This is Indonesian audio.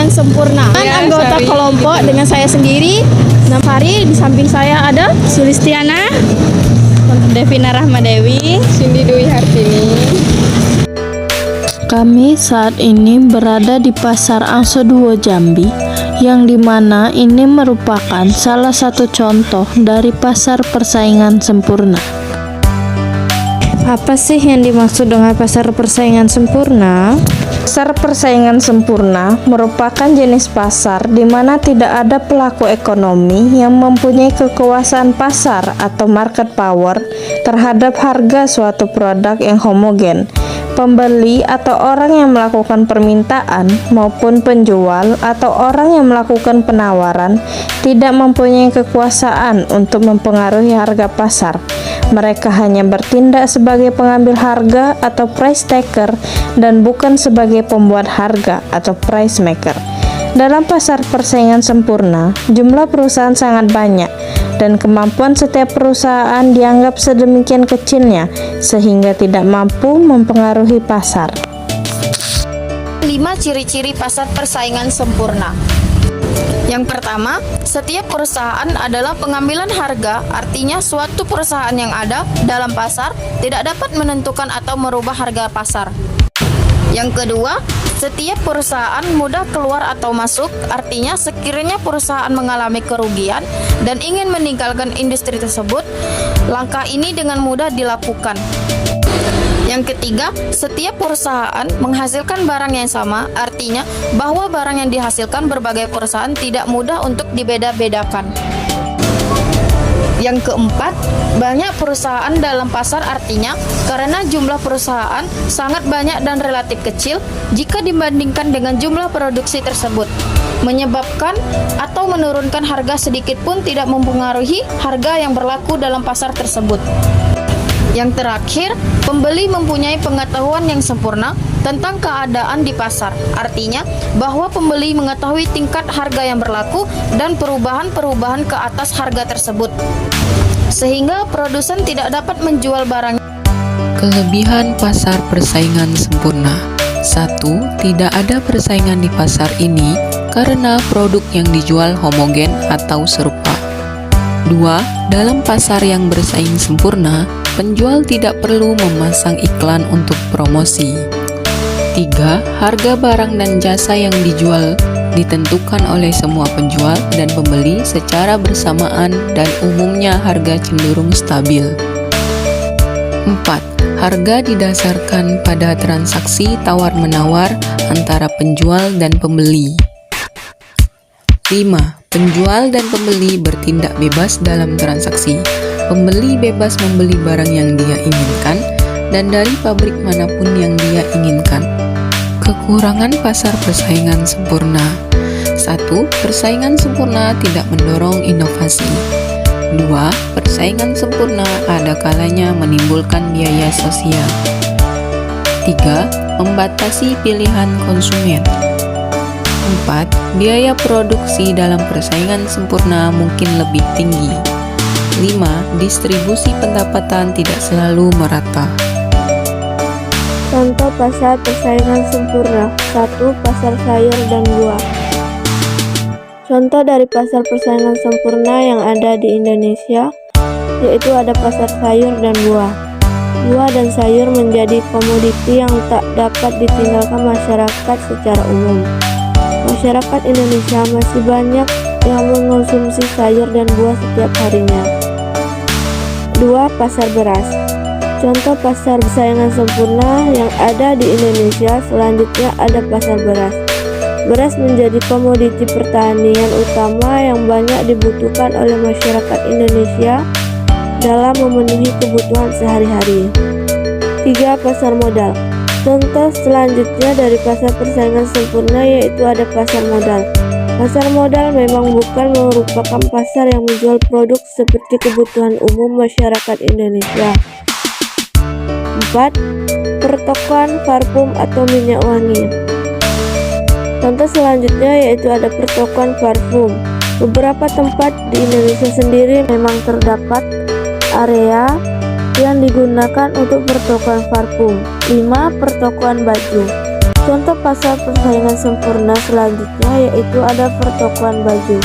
persaingan sempurna. Anggota kelompok dengan saya sendiri, Hari, di samping saya ada Sulistiana, Devina Rahmadewi, Cindy Dwi Hartini. Kami saat ini berada di Pasar Angsoduo Jambi, yang dimana ini merupakan salah satu contoh dari pasar persaingan sempurna. Apa sih yang dimaksud dengan pasar persaingan sempurna? Pasar persaingan sempurna merupakan jenis pasar di mana tidak ada pelaku ekonomi yang mempunyai kekuasaan pasar atau market power terhadap harga suatu produk yang homogen. Pembeli atau orang yang melakukan permintaan maupun penjual atau orang yang melakukan penawaran tidak mempunyai kekuasaan untuk mempengaruhi harga pasar. Mereka hanya bertindak sebagai pengambil harga atau price taker dan bukan sebagai pembuat harga atau price maker. Dalam pasar persaingan sempurna, jumlah perusahaan sangat banyak dan kemampuan setiap perusahaan dianggap sedemikian kecilnya sehingga tidak mampu mempengaruhi pasar. 5 ciri-ciri pasar persaingan sempurna. Yang pertama, setiap perusahaan adalah pengambilan harga, artinya suatu perusahaan yang ada dalam pasar tidak dapat menentukan atau merubah harga pasar. Yang kedua, setiap perusahaan mudah keluar atau masuk, artinya sekiranya perusahaan mengalami kerugian dan ingin meninggalkan industri tersebut, langkah ini dengan mudah dilakukan. Yang ketiga, setiap perusahaan menghasilkan barang yang sama, artinya bahwa barang yang dihasilkan berbagai perusahaan tidak mudah untuk dibeda-bedakan. Yang keempat, banyak perusahaan dalam pasar, artinya karena jumlah perusahaan sangat banyak dan relatif kecil jika dibandingkan dengan jumlah produksi tersebut, menyebabkan atau menurunkan harga sedikit pun tidak mempengaruhi harga yang berlaku dalam pasar tersebut. Yang terakhir, pembeli mempunyai pengetahuan yang sempurna tentang keadaan di pasar, artinya bahwa pembeli mengetahui tingkat harga yang berlaku dan perubahan-perubahan ke atas harga tersebut, sehingga produsen tidak dapat menjual barang. Kelebihan pasar persaingan sempurna. 1. Tidak ada persaingan di pasar ini karena produk yang dijual homogen atau serupa. 2. Dalam pasar yang bersaing sempurna, penjual tidak perlu memasang iklan untuk promosi. 3. Harga barang dan jasa yang dijual ditentukan oleh semua penjual dan pembeli secara bersamaan dan umumnya harga cenderung stabil. 4. Harga didasarkan pada transaksi tawar-menawar antara penjual dan pembeli. 5. Penjual dan pembeli bertindak bebas dalam transaksi. Pembeli bebas membeli barang yang dia inginkan dan dari pabrik manapun yang dia inginkan. Kekurangan pasar persaingan sempurna. 1. Persaingan sempurna tidak mendorong inovasi. 2. Persaingan sempurna ada kalanya menimbulkan biaya sosial. 3. Membatasi pilihan konsumen. 4. Biaya produksi dalam persaingan sempurna mungkin lebih tinggi. 5. Distribusi pendapatan tidak selalu merata. Contoh pasar persaingan sempurna. 1. Pasar sayur dan buah. Contoh dari pasar persaingan sempurna yang ada di Indonesia, yaitu ada pasar sayur dan buah. Buah dan sayur menjadi komoditi yang tak dapat ditinggalkan masyarakat secara umum. Masyarakat Indonesia masih banyak yang mengonsumsi sayur dan buah setiap harinya. 2. Pasar beras. Contoh pasar persaingan sempurna yang ada di Indonesia selanjutnya ada pasar beras. Beras menjadi komoditi pertanian utama yang banyak dibutuhkan oleh masyarakat Indonesia dalam memenuhi kebutuhan sehari-hari. 3. Pasar modal. Contoh selanjutnya dari pasar persaingan sempurna yaitu ada pasar modal. Pasar modal memang bukan merupakan pasar yang menjual produk seperti kebutuhan umum masyarakat Indonesia. 4. Pertokoan parfum atau minyak wangi. Contoh selanjutnya yaitu ada pertokoan parfum. Beberapa tempat di Indonesia sendiri memang terdapat area yang digunakan untuk pertokoan parfum. 5. Pertokoan baju. Contoh pasar persaingan sempurna selanjutnya yaitu ada pertokoan baju.